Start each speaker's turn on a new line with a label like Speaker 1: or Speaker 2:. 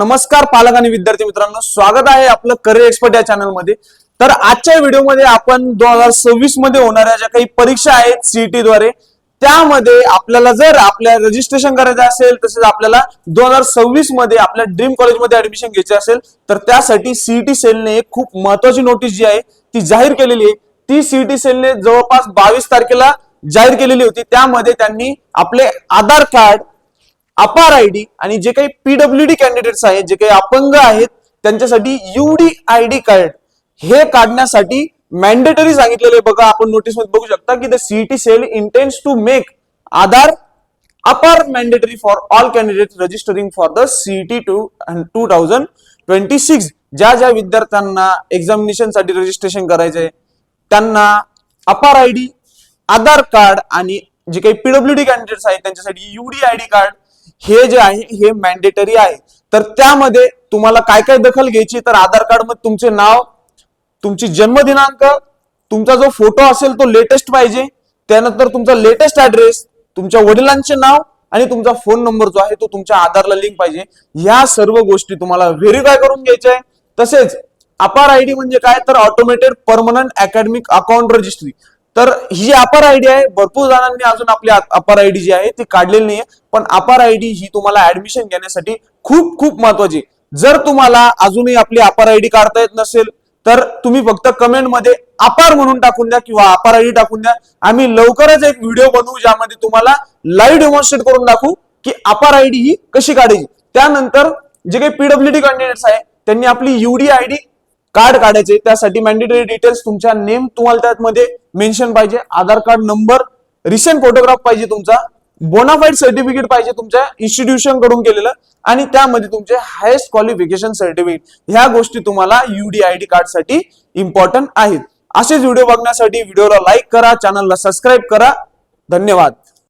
Speaker 1: नमस्कार पालक आणि विद्यार्थी मित्रांनो, स्वागत आहे आपलं करिअर एक्सपर्ट या चॅनल मध्ये। तर आजच्या व्हिडिओमध्ये आपण 2026 मध्ये होणाऱ्या ज्या काही परीक्षा आहेत सीईटी द्वारे, त्यामध्ये आपल्याला जर आपल्या रजिस्ट्रेशन करायचं असेल, तसेच आपल्याला 2026 मध्ये आपल्या ड्रीम कॉलेजमध्ये ऍडमिशन घ्यायचे असेल, तर त्यासाठी सीईटी सेलने एक खूप महत्त्वाची नोटीस जी आहे ती जाहीर केलेली आहे। ती सीईटी सेलने जवळपास 22 तारखेला जाहीर केलेली होती। त्यामध्ये त्यांनी आपले आधार कार्ड, अपार आयडी आणि जे काही पीडब्ल्यूडी कॅन्डिडेट्स आहेत, जे काही अपंग आहेत, त्यांच्यासाठी यूडी आयडी कार्ड हे काढण्यासाठी मॅन्डेटरी सांगितलेले। बघा, आपण नोटीस मध्ये बघू शकता की the CET cell intends to make Aadhaar APAAR mandatory for all candidates registering for the CET 2026। ज्या ज्या विद्यार्थ्यांना एक्झामिनेशन साठी रजिस्ट्रेशन करायचंय त्यांना अपार आयडी, आधार कार्ड आणि जे काही पीडब्ल्यूडी कॅन्डिडेट्स आहेत त्यांच्यासाठी यूडी आयडी कार्ड हे जे आहे हे मॅन्डेटरी आहे। तर त्यामध्ये तुम्हाला काय काय दखल घ्यायची, तर आधार कार्ड मध्ये तुमचे नाव, तुमची जन्म दिनांक, तुमचा जो फोटो असेल तो लेटेस्ट पाहिजे, त्यानंतर तुमचा लेटेस्ट ऍड्रेस, तुमच्या वडिलांचे नाव आणि तुमचा फोन नंबर जो आहे तो तुमच्या आधारला लिंक पाहिजे। या सर्व गोष्टी तुम्हाला व्हेरीफाय करून घ्यायच्या आहे। तसेच अपार आयडी म्हणजे काय, तर automated permanent academic account registry. तर ही जी अपार आयडी आहे, भरपूर जणांनी अजून आपली अपार आयडी जी आहे ती काढलेली नाहीये, पण अपार आयडी ही तुम्हाला ऍडमिशन घेण्यासाठी खूप खूप महत्वाची। जर तुम्हाला अजूनही आपली अपार आयडी काढता येत नसेल तर तुम्ही फक्त कमेंट मध्ये अपार म्हणून टाकून द्या किंवा अपार आयडी टाकून द्या। आम्ही लवकरच एक व्हिडिओ बनवू ज्यामध्ये तुम्हाला लाईव्ह डेमॉन्स्ट्रेट करून दाखवू की अपार आयडी ही कशी काढायची। त्यानंतर जे काही पीडब्ल्यूडी कॅन्डिडेट्स आहे त्यांनी आपली यूडी आयडी कार्ड काढायचे, त्यासाठी मॅन्डेटरी डिटेल्स, तुमच्या नेम तुम्हाला त्यामध्ये मेन्शन पाहिजे, आधार कार्ड नंबर, रिसेंट फोटोग्राफ पाहिजे तुमचा, बोनाफाईड सर्टिफिकेट पाहिजे तुमच्या इन्स्टिट्यूशन कडून केलेलं, आणि त्यामध्ये तुमचे हायेस्ट क्वालिफिकेशन सर्टिफिकेट। ह्या गोष्टी तुम्हाला यूडी आयडी कार्ड साठी इम्पॉर्टंट आहेत। असेच व्हिडिओ बघण्यासाठी व्हिडिओला लाईक करा, चॅनलला सबस्क्राईब करा। धन्यवाद।